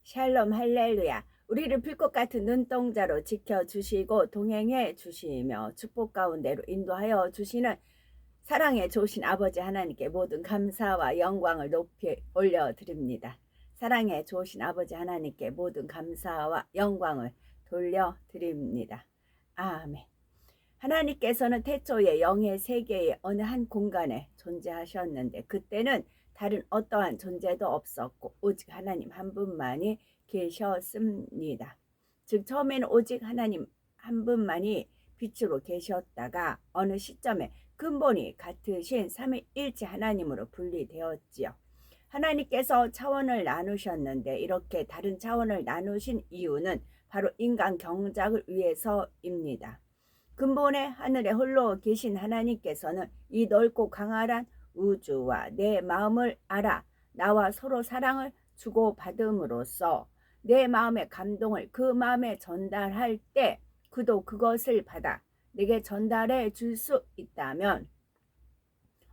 샬롬 할렐루야. 우리를 불꽃 같은 눈동자로 지켜주시고 동행해 주시며 축복 가운데로 인도하여 주시는 사랑의 좋으신 아버지 하나님께 모든 감사와 영광을 높이 올려드립니다. 사랑의 좋으신 아버지 하나님께 모든 감사와 영광을 돌려드립니다. 아멘. 하나님께서는 태초에 영의 세계의 어느 한 공간에 존재하셨는데 그때는 다른 어떠한 존재도 없었고 오직 하나님 한 분만이 계셨습니다. 즉 처음에는 오직 하나님 한 분만이 빛으로 계셨다가 어느 시점에 근본이 같으신 삼위일체 하나님으로 분리되었지요. 하나님께서 차원을 나누셨는데 이렇게 다른 차원을 나누신 이유는 바로 인간 경작을 위해서입니다. 근본의 하늘에 홀로 계신 하나님께서는 이 넓고 강활한 우주와 내 마음을 알아 나와 서로 사랑을 주고받음으로써 내 마음의 감동을 그 마음에 전달할 때 그도 그것을 받아 내게 전달해 줄 수 있다면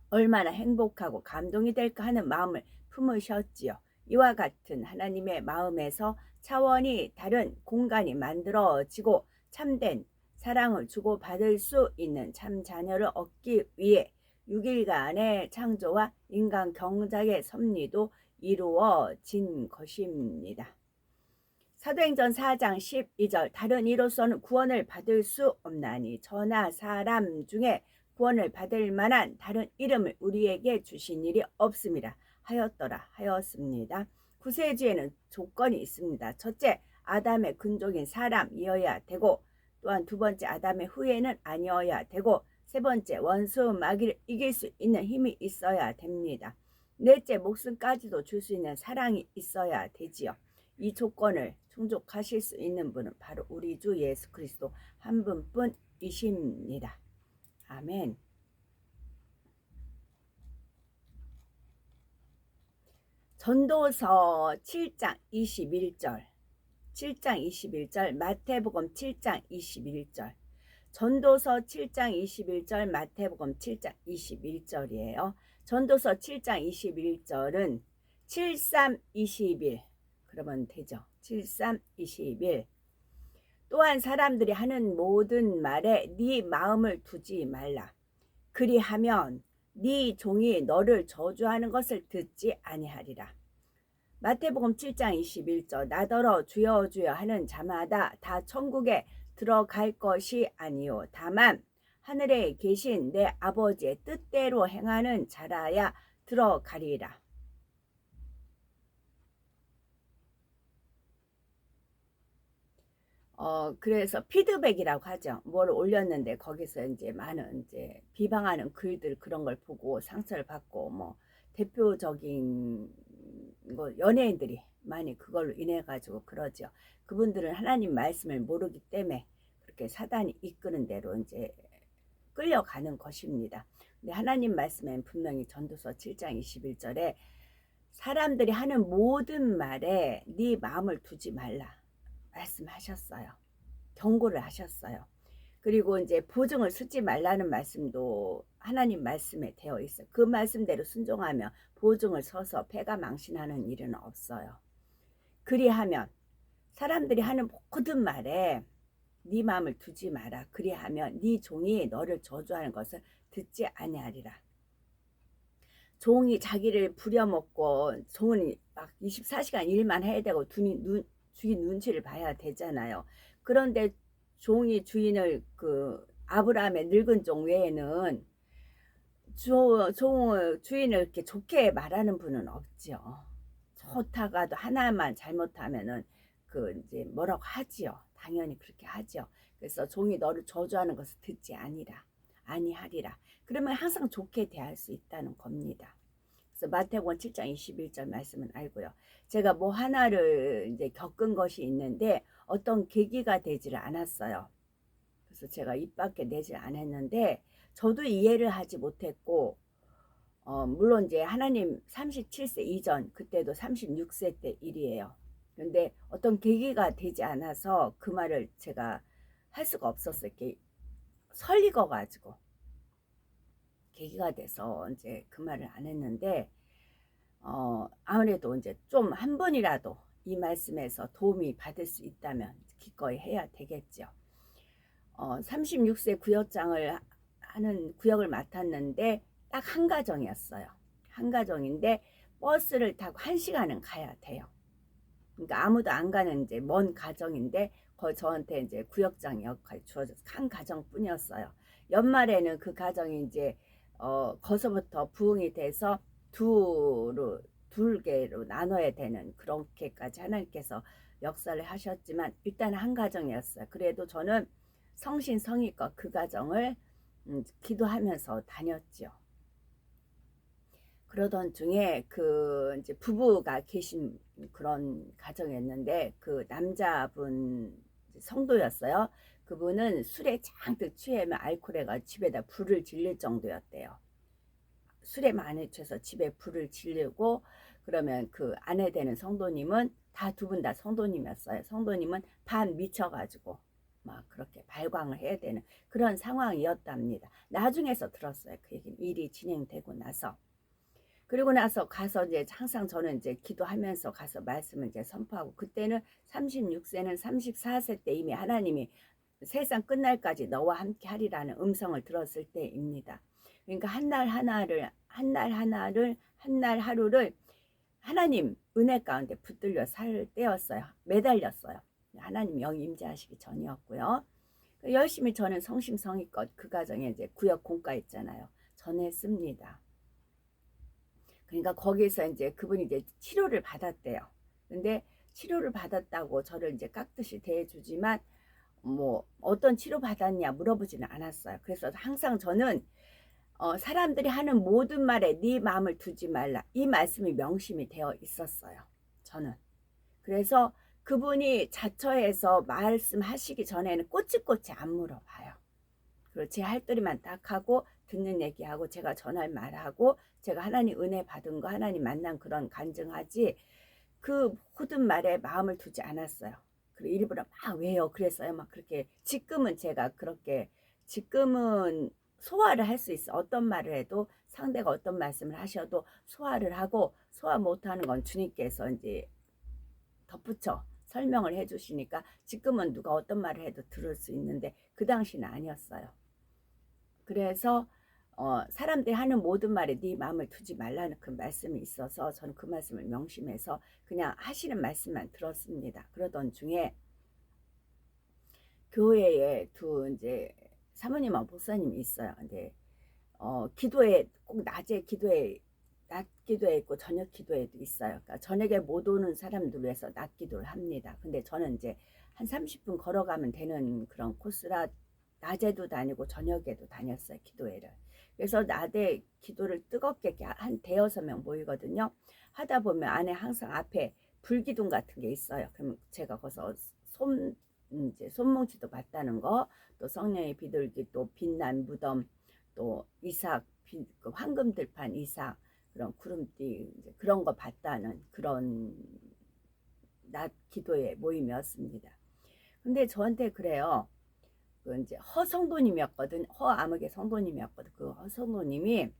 얼마나 행복하고 감동이 될까 하는 마음을 품으셨지요. 이와 같은 하나님의 마음에서 차원이 다른 공간이 만들어지고 참된 사랑을 주고받을 수 있는 참 자녀를 얻기 위해 6일간의 창조와 인간 경작의 섭리도 이루어진 것입니다. 사도행전 4장 12절 다른 이로서는 구원을 받을 수 없나니 저나 사람 중에 구원을 받을 만한 다른 이름을 우리에게 주신 일이 없음이라 하였습니다. 구세주에는 조건이 있습니다. 첫째, 아담의 근족인 사람이어야 되고 또한 두 번째, 아담의 후예는 아니어야 되고 세 번째, 원수 마귀를 이길 수 있는 힘이 있어야 됩니다. 넷째, 목숨까지도 줄 수 있는 사랑이 있어야 되지요. 이 조건을 충족하실 수 있는 분은 바로 우리 주 예수 그리스도 한 분뿐이십니다. 아멘. 전도서 7장 21절 7장 21절 마태복음 7장 21절 전도서 7장 21절 마태복음 7장 21절이에요. 전도서 7장 21절은 7321 그러면 되죠. 7321 또한 사람들이 하는 모든 말에 네 마음을 두지 말라. 그리하면 네 종이 너를 저주하는 것을 듣지 아니하리라. 마태복음 7장 21절 나더러 주여 주여 하는 자마다 다 천국에 들어갈 것이 아니요 다만 하늘에 계신 내 아버지의 뜻대로 행하는 자라야 들어가리라. 그래서 피드백이라고 하죠. 뭘 올렸는데 거기서 이제 많은 이제 비방하는 글들 그런 걸 보고 상처를 받고 뭐 대표적인 거 연예인들이 많이 그걸로 인해 가지고 그러죠. 그분들은 하나님 말씀을 모르기 때문에 그렇게 사단이 이끄는 대로 이제 끌려가는 것입니다. 근데 하나님 말씀엔 분명히 전도서 7장 21절에 사람들이 하는 모든 말에 네 마음을 두지 말라 말씀하셨어요. 경고를 하셨어요. 그리고 이제 보증을 쓰지 말라는 말씀도 하나님 말씀에 되어 있어요. 그 말씀대로 순종하면 보증을 서서 패가 망신하는 일은 없어요. 그리하면 사람들이 하는 모든 말에 네 마음을 두지 마라. 그리하면 네 종이 너를 저주하는 것을 듣지 아니하리라. 종이 자기를 부려먹고 종은 막 24시간 일만 해야 되고 주인 눈치를 봐야 되잖아요. 그런데 종이 주인을 그 아브라함의 늙은 종 외에는 주인을 이렇게 좋게 말하는 분은 없죠. 좋다가도 하나만 잘못하면은 그 이제 뭐라고 하지요. 당연히 그렇게 하죠. 그래서 종이 너를 저주하는 것을 듣지 아니하리라. 그러면 항상 좋게 대할 수 있다는 겁니다. 그래서 마태복음 7장 21절 말씀은 알고요. 제가 뭐 하나를 이제 겪은 것이 있는데 어떤 계기가 되지를 않았어요. 그래서 제가 입 밖에 내질 않았는데 저도 이해를 하지 못했고 물론 이제 하나님 37세 이전 그때도 36세 때 일이에요. 그런데 어떤 계기가 되지 않아서 그 말을 제가 할 수가 없었어요. 이렇게 설익어 가지고 계기가 돼서 이제 그 말을 안 했는데 아무래도 이제 좀 한 번이라도 이 말씀에서 도움이 받을 수 있다면 기꺼이 해야 되겠죠. 36세 구역장을 하는 구역을 맡았는데 딱 한 가정이었어요. 한 가정인데 버스를 타고 1시간은 가야 돼요. 그러니까 아무도 안 가는 이제 먼 가정인데 거의 저한테 이제 구역장 역할이 주어져서 한 가정뿐이었어요. 연말에는 그 가정이 이제 거기서부터 부흥이 돼서 둘 개로 나눠야 되는 그렇게까지 하나님께서 역사를 하셨지만 일단 한 가정이었어요. 그래도 저는 성신성의껏 그 가정을 기도하면서 다녔죠. 그러던 중에 그 이제 부부가 계신 그런 가정이었는데 그 남자분 성도였어요. 그분은 술에 잔뜩 취하면 알코올에가 집에다 불을 질릴 정도였대요. 술에 많이 취해서 집에 불을 지르고 그러면 그 아내 되는 성도님은 다 두 분 다 성도님이었어요. 성도님은 반 미쳐가지고 막 그렇게 발광을 해야 되는 그런 상황이었답니다. 나중에서 들었어요. 그 얘기는 일이 진행되고 나서. 그리고 나서 가서 이제 항상 저는 이제 기도하면서 가서 말씀을 이제 선포하고 그때는 36세는 34세 때 이미 하나님이 세상 끝날까지 너와 함께 하리라는 음성을 들었을 때입니다. 그러니까 한 날 하루를 하나님 은혜 가운데 붙들려 살 때였어요. 매달렸어요. 하나님 영이 임재하시기 전이었고요. 열심히 저는 성심성의껏 그 가정에 이제 구역 공과 있잖아요. 전했습니다. 그러니까 거기서 이제 그분이 이제 치료를 받았대요. 근데 치료를 받았다고 저를 이제 깍듯이 대해주지만 뭐 어떤 치료 받았냐 물어보지는 않았어요. 그래서 항상 저는 사람들이 하는 모든 말에 네 마음을 두지 말라 이 말씀이 명심이 되어 있었어요. 저는. 그래서 그분이 자처해서 말씀하시기 전에는 꼬치꼬치 안 물어봐요. 그리고 제 할도리만 딱 하고 듣는 얘기하고 제가 전할 말하고 제가 하나님 은혜 받은 거 하나님 만난 그런 간증하지 그 모든 말에 마음을 두지 않았어요. 그리고 일부러 막 왜요 그랬어요. 막 그렇게 지금은 제가 그렇게 지금은 소화를 할 수 있어. 어떤 말을 해도 상대가 어떤 말씀을 하셔도 소화를 하고 소화 못하는 건 주님께서 이제 덧붙여 설명을 해주시니까 지금은 누가 어떤 말을 해도 들을 수 있는데 그 당시는 아니었어요. 그래서 사람들이 하는 모든 말에 네 마음을 두지 말라는 그 말씀이 있어서 저는 그 말씀을 명심해서 그냥 하시는 말씀만 들었습니다. 그러던 중에 교회에 두 이제 사모님하고 목사님이 있어요. 근데 기도에 꼭 낮에 기도에 낮 기도에 있고 저녁 기도에도 있어요. 그러니까 저녁에 못 오는 사람들 위해서 낮 기도를 합니다. 근데 저는 이제 한 30분 걸어가면 되는 그런 코스라 낮에도 다니고 저녁에도 다녔어요. 기도회를. 그래서 낮에 기도를 뜨겁게 한 대여섯 명 모이거든요. 하다 보면 안에 항상 앞에 불기둥 같은 게 있어요. 그럼 제가 거기서 이제 손뭉치도 봤다는 거, 또 성령의 비둘기, 또 빛난 무덤, 또 이삭, 그 황금 들판 이삭, 그런 구름띠 이제 그런 거 봤다는 그런 낮 기도의 모임이었습니다. 근데 저한테 그래요. 그 이제 허성도님이었거든. 허암흑의 성도님이었거든. 그 허성도님이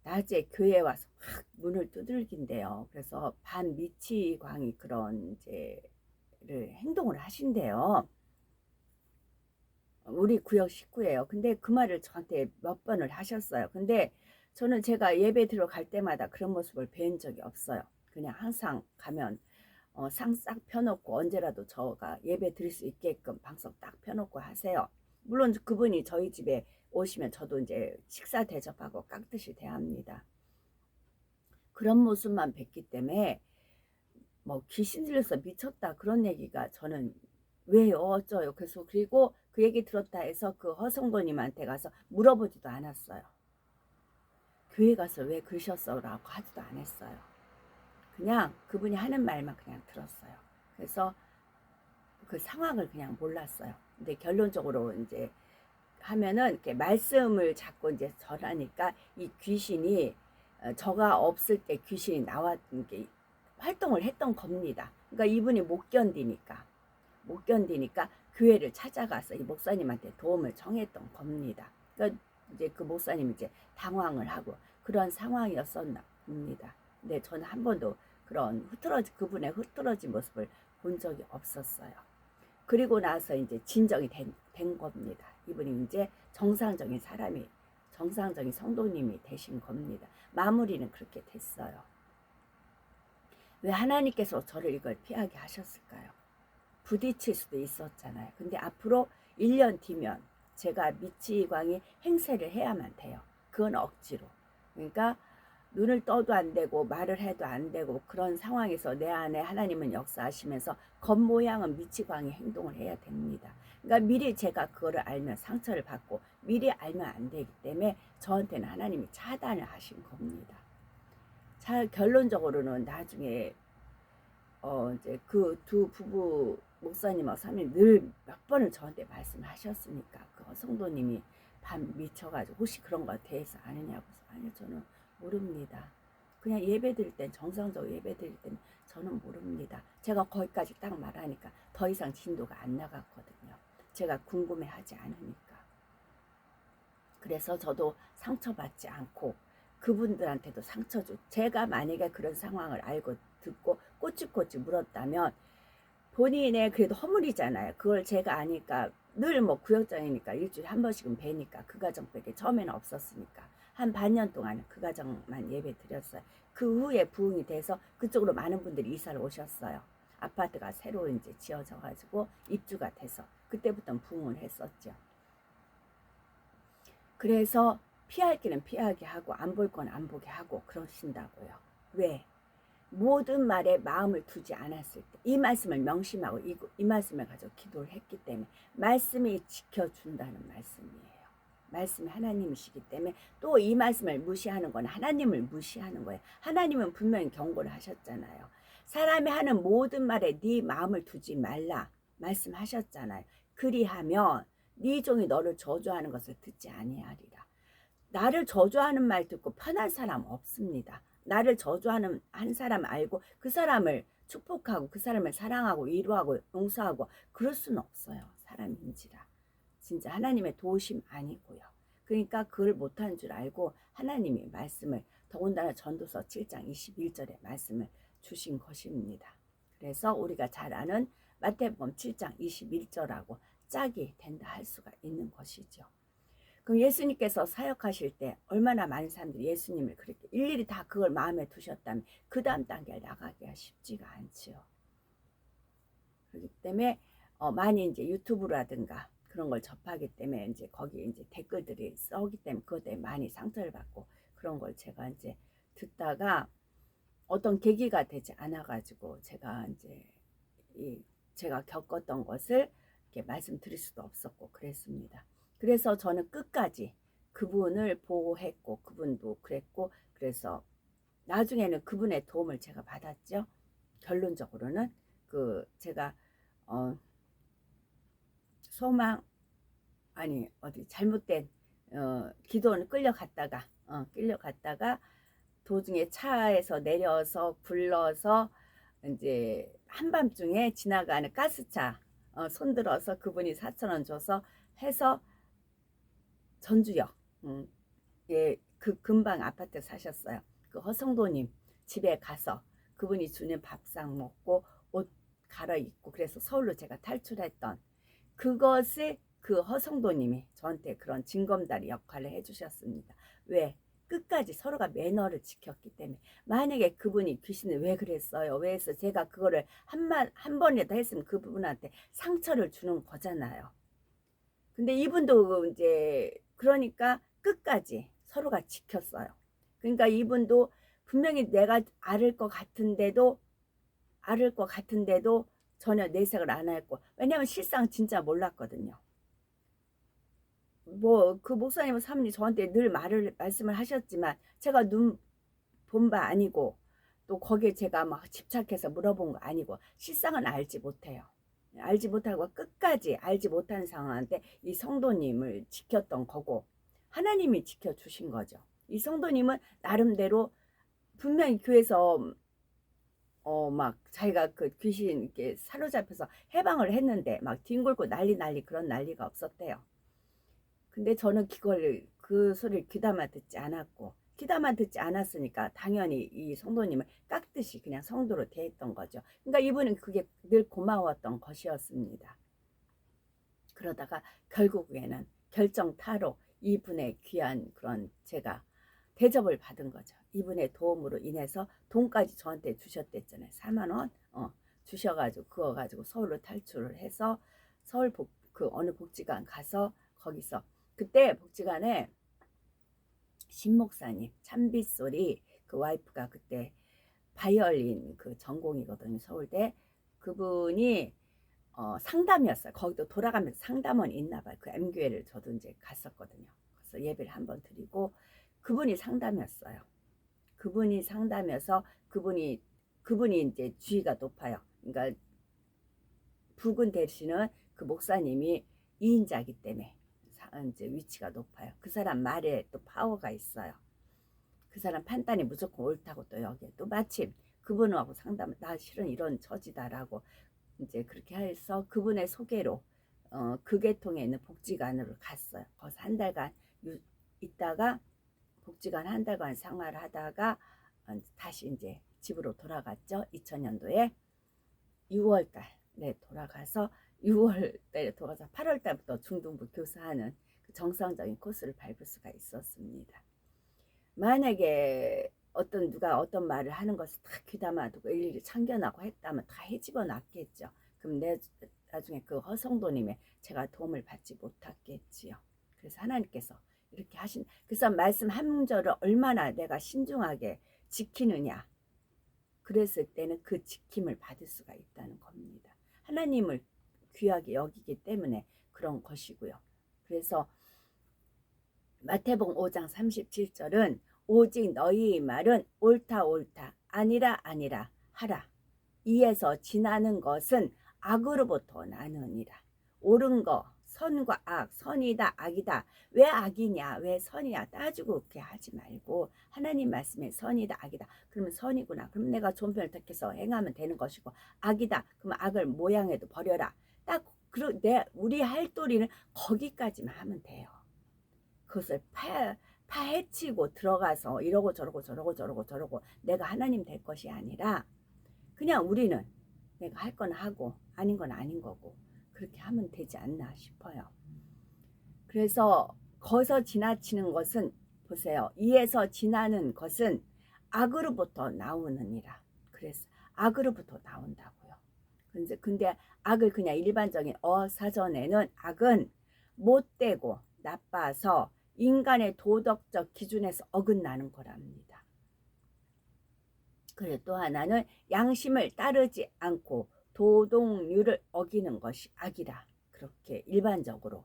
낮에 교회 와서 막 문을 두들긴대요. 그래서 반미치광이 그런 이제를 행동을 하신대요. 우리 구역 식구예요. 근데 그 말을 저한테 몇 번을 하셨어요. 근데 저는 제가 예배 들어갈 때마다 그런 모습을 뵌 적이 없어요. 그냥 항상 가면 상 싹 펴놓고 언제라도 저가 예배 드릴 수 있게끔 방송 딱 펴놓고 하세요. 물론 그분이 저희 집에 오시면 저도 이제 식사 대접하고 깍듯이 대합니다. 그런 모습만 뵀기 때문에 뭐 귀신 들려서 미쳤다 그런 얘기가 저는 왜요 어쩌요. 그래서 그리고 그 얘기 들었다 해서 그 허성도님한테 가서 물어보지도 않았어요. 교회 가서 왜 그러셨어 라고 하지도 않았어요. 그냥 그분이 하는 말만 그냥 들었어요. 그래서 그 상황을 그냥 몰랐어요. 근데 결론적으로 이제 하면은 이렇게 말씀을 자꾸 이제 전하니까 이 귀신이 저가 없을 때 귀신이 나왔 게 활동을 했던 겁니다. 그러니까 이분이 못 견디니까 교회를 찾아가서 이 목사님한테 도움을 청했던 겁니다. 그러니까 이제 그 목사님이 이제 당황을 하고 그런 상황이었었나 봅니다. 근데 저는 한 번도 그런 그분의 흐트러진 모습을 본 적이 없었어요. 그리고 나서 이제 진정이 된 겁니다. 이분이 이제 정상적인 사람이, 정상적인 성도님이 되신 겁니다. 마무리는 그렇게 됐어요. 왜 하나님께서 저를 이걸 피하게 하셨을까요? 부딪힐 수도 있었잖아요. 근데 앞으로 1년 뒤면 제가 미치광이 행세를 해야만 돼요. 그건 억지로. 그러니까 눈을 떠도 안 되고 말을 해도 안 되고 그런 상황에서 내 안에 하나님은 역사하시면서 겉모양은 미치광이 행동을 해야 됩니다. 그러니까 미리 제가 그거를 알면 상처를 받고 미리 알면 안 되기 때문에 저한테는 하나님이 차단을 하신 겁니다. 결론적으로는 나중에 이제 그 두 부부 목사님하고 사모님 늘 몇 번을 저한테 말씀하셨으니까 그 성도님이 밤 미쳐가지고 혹시 그런 거에 대해서 아느냐고. 아니요, 저는 모릅니다. 그냥 예배 드릴 땐, 정상적으로 예배 드릴 땐 저는 모릅니다. 제가 거기까지 딱 말하니까 더 이상 진도가 안 나갔거든요. 제가 궁금해하지 않으니까. 그래서 저도 상처받지 않고 그분들한테도 상처 주. 제가 만약에 그런 상황을 알고 듣고 꼬치꼬치 물었다면 본인의 그래도 허물이잖아요. 그걸 제가 아니까 늘 뭐 구역장이니까 일주일에 한 번씩은 뵈니까 그 가정밖에 처음에는 없었으니까 한 반년 동안 그 가정만 예배 드렸어요. 그 후에 부흥이 돼서 그쪽으로 많은 분들이 이사를 오셨어요. 아파트가 새로 이제 지어져 가지고 입주가 돼서 그때부터 부흥을 했었죠. 그래서 피할 길은 피하게 하고 안 볼 건 안 보게 하고 그러신다고요. 왜? 모든 말에 마음을 두지 않았을 때 이 말씀을 명심하고 이 말씀을 가지고 기도를 했기 때문에 말씀이 지켜준다는 말씀이에요. 말씀이 하나님이시기 때문에 또 이 말씀을 무시하는 건 하나님을 무시하는 거예요. 하나님은 분명히 경고를 하셨잖아요. 사람이 하는 모든 말에 네 마음을 두지 말라 말씀하셨잖아요. 그리하면 네 종이 너를 저주하는 것을 듣지 아니하리라. 나를 저주하는 말 듣고 편한 사람 없습니다. 나를 저주하는 한 사람 알고 그 사람을 축복하고 그 사람을 사랑하고 위로하고 용서하고 그럴 수는 없어요. 사람인지라. 진짜 하나님의 도우심 아니고요. 그러니까 그걸 못한 줄 알고 하나님이 말씀을 더군다나 전도서 7장 21절에 말씀을 주신 것입니다. 그래서 우리가 잘 아는 마태복음 7장 21절하고 짝이 된다 할 수가 있는 것이죠. 그럼 예수님께서 사역하실 때 얼마나 많은 사람들이 예수님을 그렇게 일일이 다 그걸 마음에 두셨다면 그 다음 단계를 나가기가 쉽지가 않지요. 그렇기 때문에 많이 이제 유튜브라든가 그런 걸 접하기 때문에 이제 거기 이제 댓글들이 써오기 때문에 그것 때문에 많이 상처를 받고 그런 걸 제가 이제 듣다가 어떤 계기가 되지 않아가지고 제가 이제 제가 겪었던 것을 이렇게 말씀드릴 수도 없었고 그랬습니다. 그래서 저는 끝까지 그분을 보호했고 그분도 그랬고 그래서 나중에는 그분의 도움을 제가 받았죠. 결론적으로는 제가 소망 아니 어디 잘못된 기도는 끌려갔다가 도중에 차에서 내려서 굴러서 이제 한밤중에 지나가는 가스차 손들어서 그분이 4,000원 줘서 해서 전주역 그 근방 아파트 사셨어요. 그 허성도님 집에 가서 그분이 주는 밥상 먹고 옷 갈아입고 그래서 서울로 제가 탈출했던 그것을 그 허성도님이 저한테 그런 징검다리 역할을 해주셨습니다. 왜? 끝까지 서로가 매너를 지켰기 때문에. 만약에 그분이 귀신을 왜 그랬어요? 왜 해서 제가 그거를 한 번이라도 했으면 그분한테 상처를 주는 거잖아요. 근데 이분도 이제 그러니까 끝까지 서로가 지켰어요. 그러니까 이분도 분명히 내가 알을 것 같은데도 전혀 내색을 안 했고 왜냐면 실상 진짜 몰랐거든요. 뭐 그 목사님은 사모님 저한테 늘 말씀을 하셨지만 제가 눈 본 바 아니고 또 거기에 제가 막 집착해서 물어본 거 아니고 실상은 알지 못해요. 알지 못하고 끝까지 알지 못하는 상황한테 이 성도님을 지켰던 거고 하나님이 지켜주신 거죠. 이 성도님은 나름대로 분명히 교회에서 막 자기가 그 귀신 이렇게 사로잡혀서 해방을 했는데 막 뒹굴고 난리 그런 난리가 없었대요. 근데 저는 그 소리를 귀담아 듣지 않았고 귀담아 듣지 않았으니까 당연히 이 성도님을 깎듯이 그냥 성도로 대했던 거죠. 그러니까 이분은 그게 늘 고마웠던 것이었습니다. 그러다가 결국에는 결정타로 이분의 귀한 그런 제가 대접을 받은 거죠. 이분의 도움으로 인해서 돈까지 저한테 주셨댔잖아요. 4만 원 주셔가지고 그거 가지고 서울로 탈출을 해서 서울 그 어느 복지관 가서 거기서 그때 복지관에 신목사님 참빗소리 그 와이프가 그때 바이올린 그 전공이거든요. 서울대 그분이 상담이었어요. 거기도 돌아가면서 상담원 있나 봐요. 그 M교회를 저도 이제 갔었거든요. 그래서 예배를 한번 드리고 그분이 상담이었어요. 그분이 상담이어서 그분이 이제 주의가 높아요. 그러니까 부근 대신은 그 목사님이 2인자기 때문에 이제 위치가 높아요. 그 사람 말에 또 파워가 있어요. 그 사람 판단이 무조건 옳다고 또 여기에 또 마침 그분하고 상담을 나 실은 이런 처지다라고 이제 그렇게 해서 그분의 소개로 그 계통에 있는 복지관으로 갔어요. 거기서 한 달간 있다가 복지관 한 달간 생활을 하다가 다시 이제 집으로 돌아갔죠. 2000년도에 6월달에 돌아가서 6월달에 돌아가서 8월달부터 중등부 교사하는 그 정상적인 코스를 밟을 수가 있었습니다. 만약에 누가 어떤 말을 하는 것을 다 귀담아두고 일일이 참견하고 했다면 다 헤집어 놨겠죠. 그럼 나중에 그 허성도님의 제가 도움을 받지 못했겠지요. 그래서 하나님께서 이렇게 그래서 말씀 한 문절을 얼마나 내가 신중하게 지키느냐. 그랬을 때는 그 지킴을 받을 수가 있다는 겁니다. 하나님을 귀하게 여기기 때문에 그런 것이고요. 그래서 마태복음 5장 37절은 오직 너희 말은 옳다 아니라 하라. 이에서 지나는 것은 악으로부터 나느니라. 옳은 거 선과 악, 선이다 악이다. 왜 악이냐 왜 선이야 따지고 그렇게 하지 말고 하나님 말씀에 선이다 악이다. 그러면 선이구나. 그럼 내가 좋은 편을 택해서 행하면 되는 것이고 악이다. 그러면 악을 모양해도 버려라. 딱 우리 할 도리는 거기까지만 하면 돼요. 그것을 파헤치고 들어가서 이러고 저러고 내가 하나님 될 것이 아니라 그냥 우리는 내가 할 건 하고 아닌 건 아닌 거고 그렇게 하면 되지 않나 싶어요. 그래서 거기서 지나치는 것은 보세요. 이에서 지나는 것은 악으로부터 나오느니라. 그래서 악으로부터 나온다고요. 근데 악을 그냥 일반적인 어사전에는 악은 못되고 나빠서 인간의 도덕적 기준에서 어긋나는 거랍니다. 그리고 또 하나는 양심을 따르지 않고 도덕률을 어기는 것이 악이라. 그렇게 일반적으로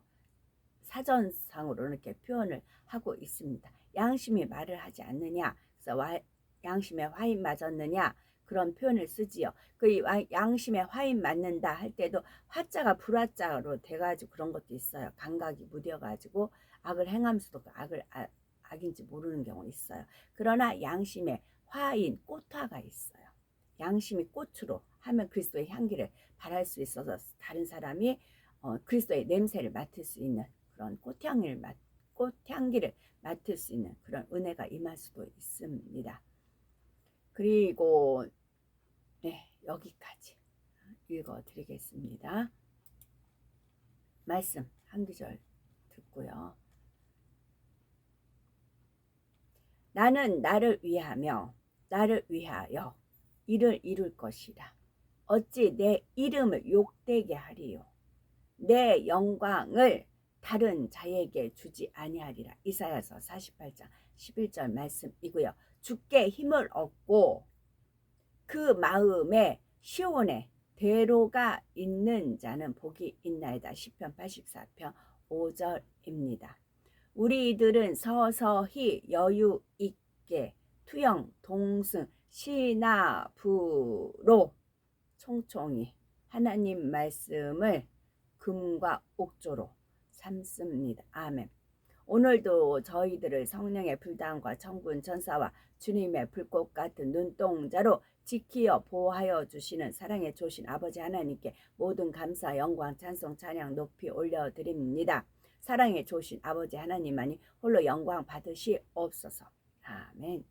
사전상으로 이렇게 표현을 하고 있습니다. 양심이 말을 하지 않느냐. 그래서 양심에 화인 맞았느냐. 그런 표현을 쓰지요. 그 양심에 화인 맞는다 할 때도 화자가 불화자로 돼가지고 그런 것도 있어요. 감각이 무뎌가지고 악을 행하면서도 그 악인지 모르는 경우 있어요. 그러나 양심에 화인 꽃화가 있어요. 양심이 꽃으로 하면 그리스도의 향기를 발할 수 있어서 다른 사람이 그리스도의 냄새를 맡을 수 있는 그런 꽃향기를 맡을 수 있는 그런 은혜가 임할 수도 있습니다. 그리고 네, 여기까지 읽어드리겠습니다. 말씀 한 구절 듣고요. 나는 나를 위하여 일을 이룰 것이라. 어찌 내 이름을 욕되게 하리요. 내 영광을 다른 자에게 주지 아니하리라. 이사야서 48장 11절 말씀이고요. 주께 힘을 얻고 그 마음에 시온에 대로가 있는 자는 복이 있나이다. 시편 84편 5절입니다. 우리들은 서서히 여유 있게 투영 동승 시나부로 총총히 하나님 말씀을 금과 옥조로 삼습니다. 아멘. 오늘도 저희들을 성령의 불당과 천군 천사와 주님의 불꽃 같은 눈동자로 지키어 보호하여 주시는 사랑의 조신 아버지 하나님께 모든 감사 영광 찬송 찬양 높이 올려드립니다. 사랑의 조신 아버지 하나님만이 홀로 영광 받으시옵소서. 아멘.